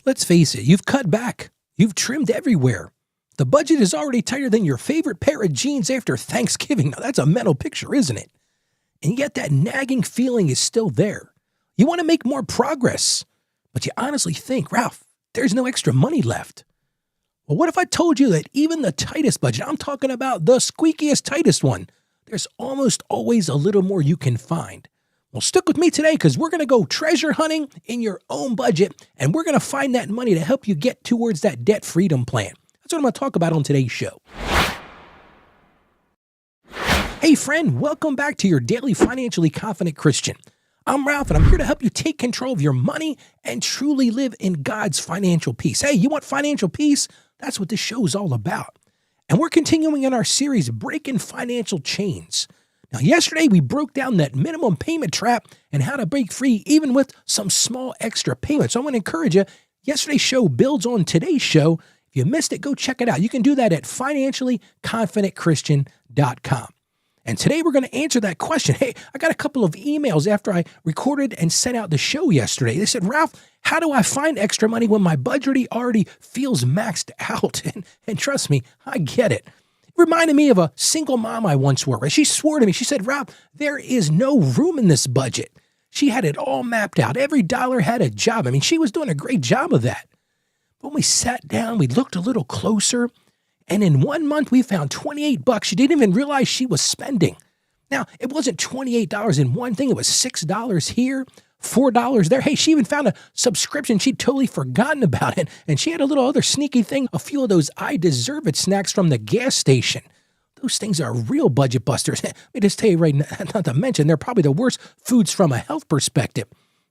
Let's face it, you've cut back. You've trimmed everywhere. The budget is already tighter than your favorite pair of jeans after Thanksgiving. Now, that's a mental picture, isn't it? And yet that nagging feeling is still there. You want to make more progress, but you honestly think, Ralph, there's no extra money left. Well, what if I told you that even the tightest budget, I'm talking about the squeakiest tightest one, there's almost always a little more you can find. Well, stick with me today because we're going to go treasure hunting in your own budget, and we're going to find that money to help you get towards that debt freedom plan. That's what I'm going to talk about on today's show. Hey friend, welcome back to your daily financially confident Christian. I'm Ralph, and I'm here to help you take control of your money and truly live in God's financial peace. Hey, you want financial peace? That's what this show is all about. And we're continuing in our series, Breaking Financial Chains. Now, yesterday we broke down that minimum payment trap and how to break free even with some small extra payments. So I want to encourage you, yesterday's show builds on today's show. If you missed it, go check it out. You can do that at financiallyconfidentchristian.com. And today we're going to answer that question. Hey, I got a couple of emails after I recorded and sent out the show yesterday. They said, Ralph, how do I find extra money when my budget already feels maxed out? And trust me, I get it. It reminded me of a single mom I once worked with. She swore to me, she said, Ralph, there is no room in this budget. She had it all mapped out. Every dollar had a job. I mean, she was doing a great job of that. But when we sat down, we looked a little closer, and in 1 month, we found $28 she didn't even realize she was spending. Now, it wasn't $28 in one thing. It was $6 here, $4 there. Hey, she even found a subscription she'd totally forgotten about it. And she had a little other sneaky thing, a few of those I Deserve It snacks from the gas station. Those things are real budget busters. Let me just tell you right now, not to mention, they're probably the worst foods from a health perspective.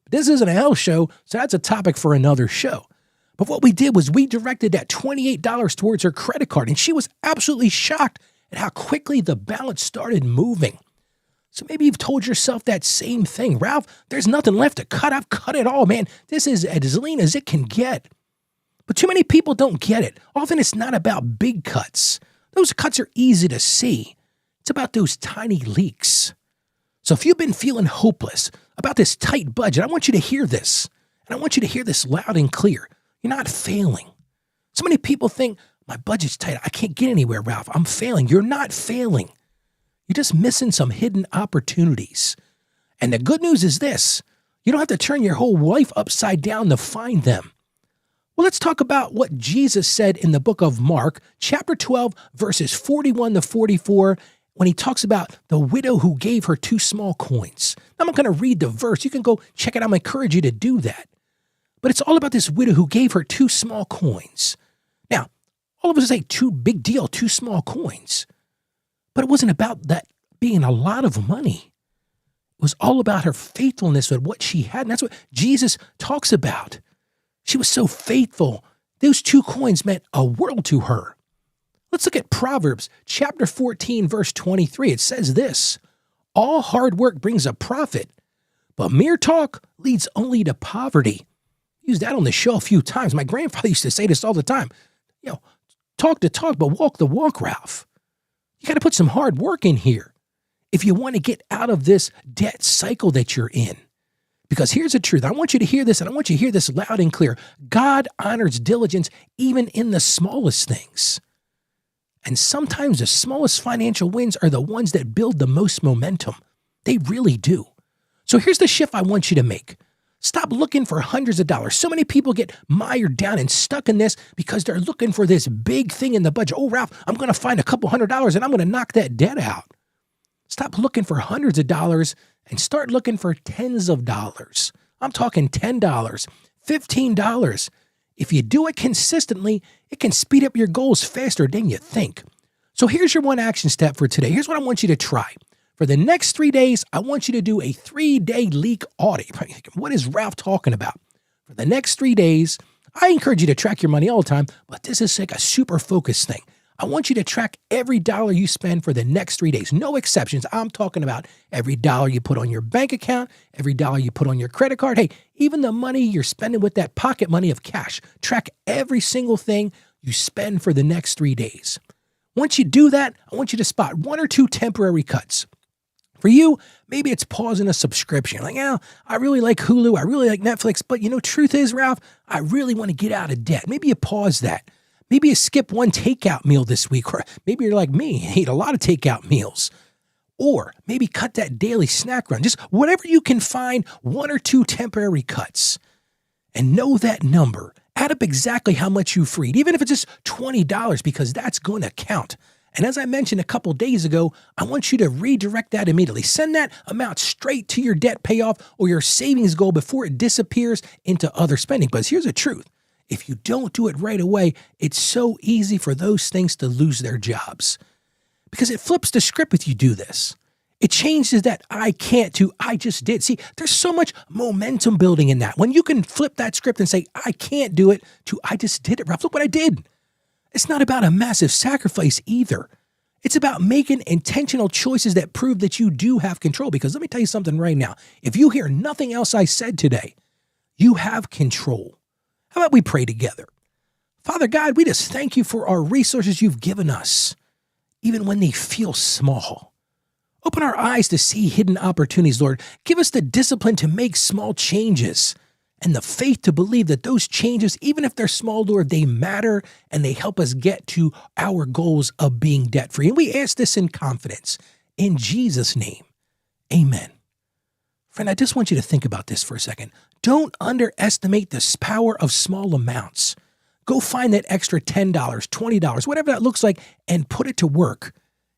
This isn't a health show, so that's a topic for another show. But what we did was we directed that $28 towards her credit card, and she was absolutely shocked at how quickly the balance started moving. So maybe you've told yourself that same thing. Ralph, there's nothing left to cut. I've cut it all, man. This is as lean as it can get. But too many people don't get it. Often it's not about big cuts. Those cuts are easy to see. It's about those tiny leaks. So if you've been feeling hopeless about this tight budget, I want you to hear this. And I want you to hear this loud and clear. You're not failing. So many people think, my budget's tight. I can't get anywhere, Ralph. I'm failing. You're not failing. You're just missing some hidden opportunities. And the good news is this. You don't have to turn your whole life upside down to find them. Well, let's talk about what Jesus said in the book of Mark, chapter 12, verses 41 to 44, when he talks about the widow who gave her 2 small coins. I'm not going to read the verse. You can go check it out. I encourage you to do that. But it's all about this widow who gave her 2 small coins. Now, all of us say 2 big deal, 2 small coins. But it wasn't about that being a lot of money. It was all about her faithfulness with what she had. And that's what Jesus talks about. She was so faithful. Those 2 coins meant a world to her. Let's look at Proverbs chapter 14, verse 23. It says this, all hard work brings a profit, but mere talk leads only to poverty. Used that on the show a few times. My grandfather used to say this all the time. Talk the talk, but walk the walk, Ralph. You got to put some hard work in here if you want to get out of this debt cycle that you're in. Because here's the truth. I want you to hear this, and I want you to hear this loud and clear. God honors diligence even in the smallest things. And sometimes the smallest financial wins are the ones that build the most momentum. They really do. So here's the shift I want you to make. Stop looking for hundreds of dollars. So many people get mired down and stuck in this because they're looking for this big thing in the budget. Oh, Ralph, I'm going to find a couple $100 and I'm going to knock that debt out. Stop looking for hundreds of dollars and start looking for tens of dollars. I'm talking $10, $15. If you do it consistently, it can speed up your goals faster than you think. So here's your one action step for today. Here's what I want you to try. For the next 3 days, I want you to do a 3-day leak audit. What is Ralph talking about? For the next 3 days, I encourage you to track your money all the time, but this is like a super focused thing. I want you to track every dollar you spend for the next 3 days. No exceptions. I'm talking about every dollar you put on your bank account, every dollar you put on your credit card. Hey, even the money you're spending with that pocket money of cash. Track every single thing you spend for the next 3 days. Once you do that, I want you to spot 1 or 2 temporary cuts. For you, maybe it's pausing a subscription. Like, yeah, I really like Hulu. I really like Netflix. But truth is, Ralph, I really want to get out of debt. Maybe you pause that. Maybe you skip one takeout meal this week. Or maybe you're like me and eat a lot of takeout meals. Or maybe cut that daily snack run. Just whatever you can find, 1 or 2 temporary cuts. And know that number. Add up exactly how much you freed, even if it's just $20, because that's going to count. And as I mentioned a couple days ago, I want you to redirect that immediately. Send that amount straight to your debt payoff or your savings goal before it disappears into other spending. But here's the truth. If you don't do it right away, it's so easy for those things to lose their jobs. Because it flips the script if you do this. It changes that I can't to I just did. See, there's so much momentum building in that. When you can flip that script and say, I can't do it, to I just did it, Ralph. Look what I did. It's not about a massive sacrifice either. It's about making intentional choices that prove that you do have control. Because let me tell you something right now. If you hear nothing else I said today, you have control. How about we pray together? Father God, we just thank you for our resources you've given us, even when they feel small. Open our eyes to see hidden opportunities, Lord. Give us the discipline to make small changes and the faith to believe that those changes, even if they're small, Lord, they matter and they help us get to our goals of being debt-free. And we ask this in confidence. In Jesus' name, amen. Friend, I just want you to think about this for a second. Don't underestimate the power of small amounts. Go find that extra $10, $20, whatever that looks like, and put it to work.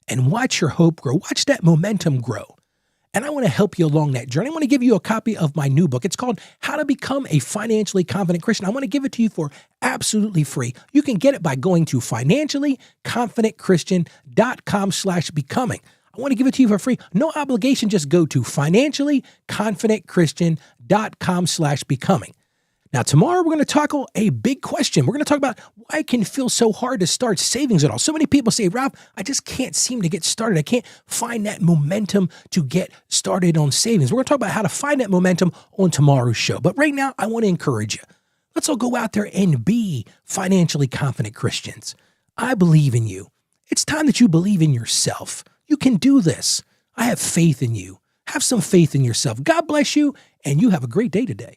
And watch your hope grow. Watch that momentum grow. And I want to help you along that journey. I want to give you a copy of my new book. It's called How to Become a Financially Confident Christian. I want to give it to you for absolutely free. You can get it by going to financiallyconfidentchristian.com/becoming. I want to give it to you for free. No obligation. Just go to financiallyconfidentchristian.com/becoming. Now, tomorrow we're going to tackle a big question. We're going to talk about why it can feel so hard to start savings at all. So many people say, Ralph, I just can't seem to get started. I can't find that momentum to get started on savings. We're going to talk about how to find that momentum on tomorrow's show. But right now, I want to encourage you. Let's all go out there and be financially confident Christians. I believe in you. It's time that you believe in yourself. You can do this. I have faith in you. Have some faith in yourself. God bless you, and you have a great day today.